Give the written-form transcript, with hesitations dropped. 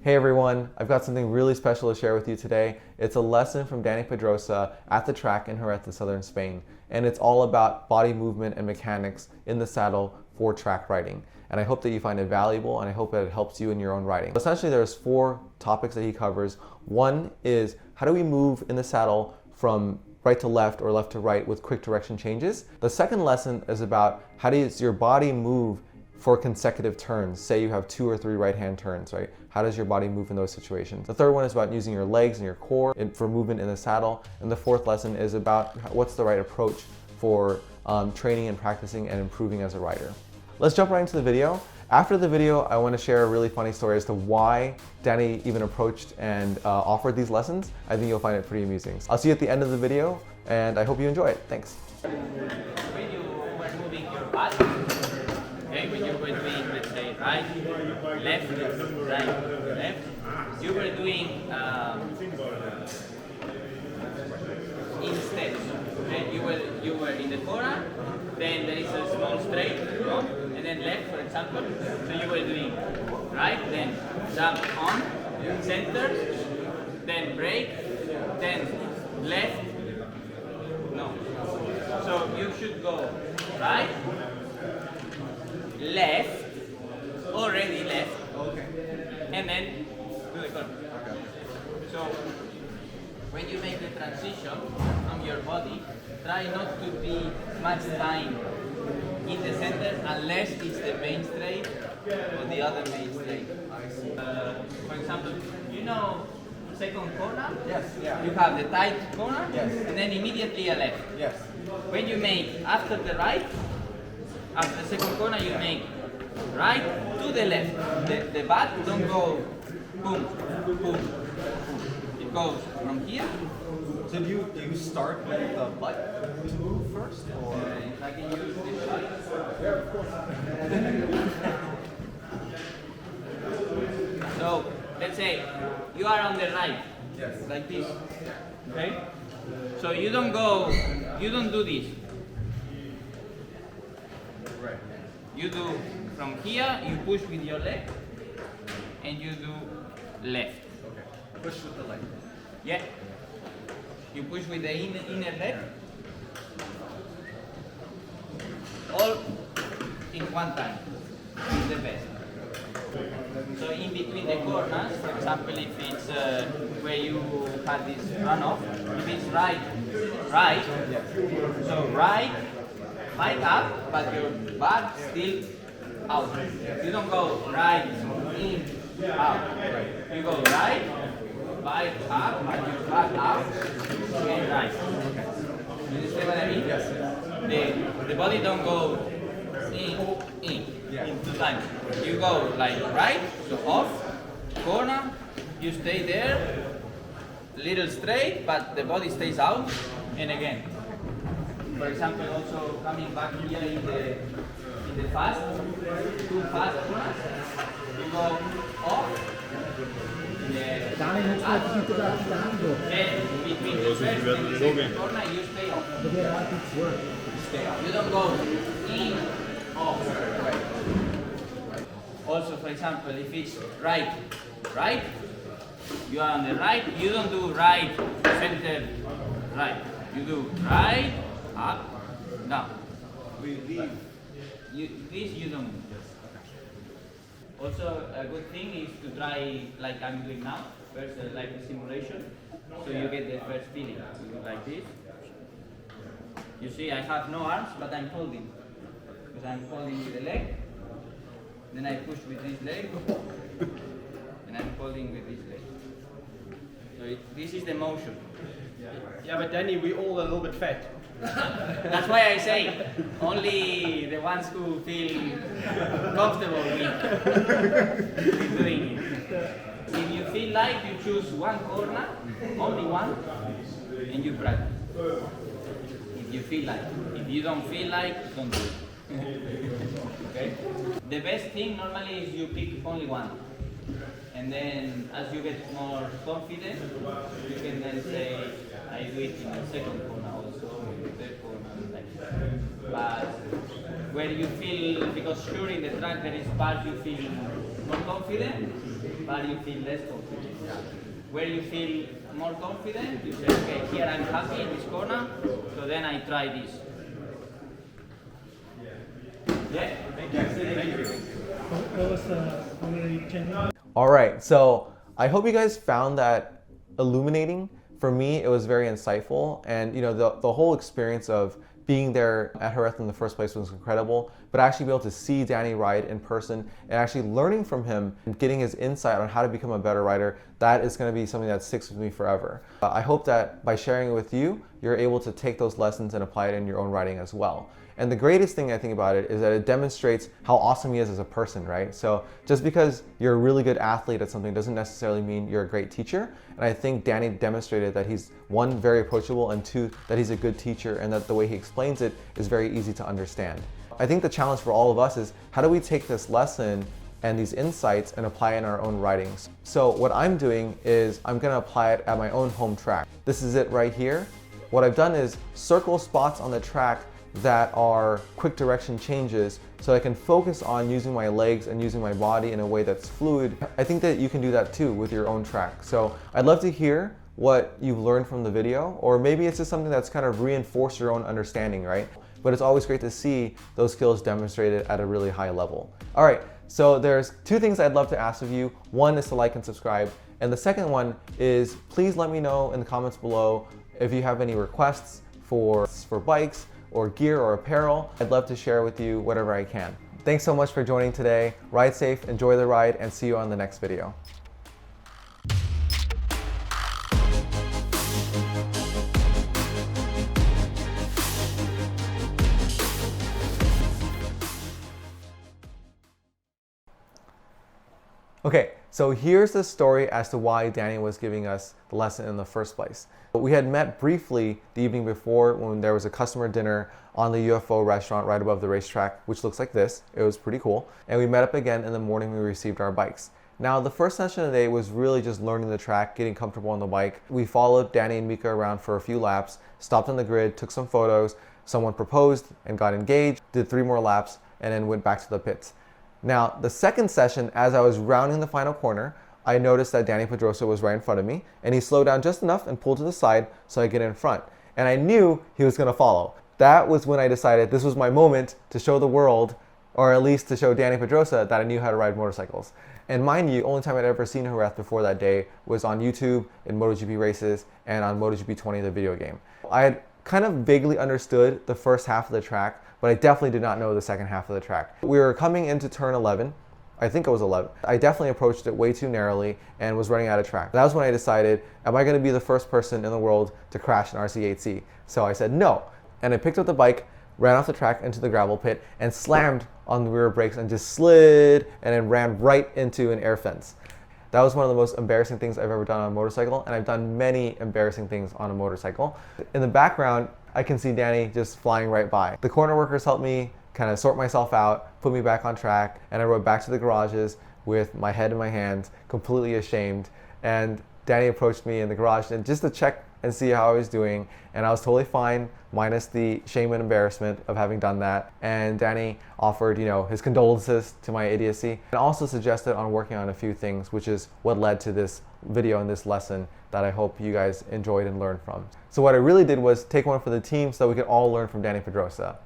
Hey everyone, I've got something really special to share with you today. It's a lesson from Dani Pedrosa at the track in Jerez in southern Spain. And it's all about body movement and mechanics in the saddle for track riding. And I hope that you find it valuable, and I hope that it helps you in your own riding. Essentially, there's 4 topics that he covers. One is how do we move in the saddle from right to left or left to right with quick direction changes. The second lesson is about how does your body move for consecutive turns. Say you have 2 or 3 right-hand turns, right? How does your body move in those situations? The third one is about using your legs and your core for movement in the saddle. And the fourth lesson is about what's the right approach for training and practicing and improving as a rider. Let's jump right into the video. After the video, I want to share a really funny story as to why Dani even approached and offered these lessons. I think you'll find it pretty amusing. I'll see you at the end of the video, and I hope you enjoy it. Thanks. When you were moving your body, okay, when you were doing, let's say, right, left, right, left, you were doing in steps. Okay? You were in the corner, then there is a small straight, and then left, for example. So you were doing right, then jump on, center, then break, then left. No. So you should go right, left, already left, and then do the corner. So when you make the transition from your body, try not to be much time in the center unless it's the main straight or the other main straight. For example, you know second corner? Yes. Yeah. You have the tight corner? Yes. And then immediately a left. Yes. When you make after the right, after the second corner you make right to the left. The bat don't go boom, boom, boom. It goes from here. So do you start with the butt to move first, or I can use this shot. So let's say you are on the right, yes, like this. Okay? So you don't do this. right? You do from here, you push with your leg, and you do left. Okay. Push with the leg. Yeah. You push with the inner leg. All in one time. Is the best. So in between the corners, for example, if it's where you had this runoff, if it's right, so right up, but your back still out. You don't go right, in, out. You go right, up, and your back out, and right. You understand what I mean? Yes. The body don't go in. In 2 times. You go like right, so off, corner, you stay there, little straight, but the body stays out, and again. For example, also coming back here in the fast, 2 fast corners, you go off, then between the first and the second corner, you stay off. Stay off. You don't go in, off. Also, for example, if it's right, you are on the right, you don't do right, center, right. You do right, up, down. We leave. This you don't do. Also, a good thing is to try like I'm doing now, first like a simulation, so you get the first feeling. You do like this. You see, I have no arms, but I'm holding. Because I'm holding with the leg. Then I push with this leg, and I'm holding with this leg. So this is the motion. Yeah, but Danny, we all a little bit fat. That's why I say only the ones who feel comfortable with doing it. If you feel like you choose one corner, only one, and you practice. If you feel like. If you don't feel like, don't do it. Okay? The best thing normally is you pick only one. And then as you get more confident, you can then say, I do it in the second corner also, in the third corner, like that. But where you feel, because sure in the track there is parts you feel more confident, but you feel less confident. Where you feel more confident, you say, okay, here I'm happy in this corner, so then I try this. Yeah? Thank you. What was the All right, so I hope you guys found that illuminating. For me, it was very insightful, and the whole experience of being there at Jerez in the first place was incredible, but actually be able to see Dani ride in person and actually learning from him and getting his insight on how to become a better rider, that is going to be something that sticks with me forever. I hope that by sharing it with you, you're able to take those lessons and apply it in your own riding as well. And the greatest thing I think about it is that it demonstrates how awesome he is as a person, right? So just because you're a really good athlete at something doesn't necessarily mean you're a great teacher. And I think Dani demonstrated that he's, one, very approachable, and two, that he's a good teacher and that the way he explains it is very easy to understand. I think the challenge for all of us is how do we take this lesson and these insights and apply it in our own ridings? So what I'm doing is I'm gonna apply it at my own home track. This is it right here. What I've done is circle spots on the track that are quick direction changes so I can focus on using my legs and using my body in a way that's fluid. I think that you can do that too with your own track. So I'd love to hear what you've learned from the video, or maybe it's just something that's kind of reinforced your own understanding, right? But it's always great to see those skills demonstrated at a really high level. All right, so there's two things I'd love to ask of you. One is to like and subscribe, and the second one is please let me know in the comments below if you have any requests for bikes or gear or apparel. I'd love to share with you whatever I can. Thanks so much for joining today. Ride safe, enjoy the ride, and see you on the next video. Okay, so here's the story as to why Dani was giving us the lesson in the first place. We had met briefly the evening before when there was a customer dinner on the UFO restaurant right above the racetrack, which looks like this. It was pretty cool. And we met up again in the morning when we received our bikes. Now, the first session of the day was really just learning the track, getting comfortable on the bike. We followed Dani and Mika around for a few laps, stopped on the grid, took some photos, someone proposed and got engaged, did 3 more laps, and then went back to the pits. Now, the second session, as I was rounding the final corner, I noticed that Dani Pedrosa was right in front of me, and he slowed down just enough and pulled to the side so I could get in front. And I knew he was going to follow. That was when I decided this was my moment to show the world, or at least to show Dani Pedrosa, that I knew how to ride motorcycles. And mind you, only time I'd ever seen Jerez before that day was on YouTube in MotoGP races and on MotoGP 20, the video game. I had kind of vaguely understood the first half of the track, but I definitely did not know the second half of the track. We were coming into turn 11. I think it was 11. I definitely approached it way too narrowly and was running out of track. That was when I decided, am I going to be the first person in the world to crash an RC8C? So I said no. And I picked up the bike, ran off the track into the gravel pit, and slammed on the rear brakes and just slid and then ran right into an air fence. That was one of the most embarrassing things I've ever done on a motorcycle, and I've done many embarrassing things on a motorcycle. In the background, I can see Dani just flying right by. The corner workers helped me kind of sort myself out, put me back on track, and I rode back to the garages with my head in my hands, completely ashamed. And Dani approached me in the garage and just to check and see how I was doing, and I was totally fine, minus the shame and embarrassment of having done that. And Dani offered, his condolences to my idiocy, and also suggested on working on a few things, which is what led to this video and this lesson that I hope you guys enjoyed and learned from. So what I really did was take one for the team so that we could all learn from Dani Pedrosa.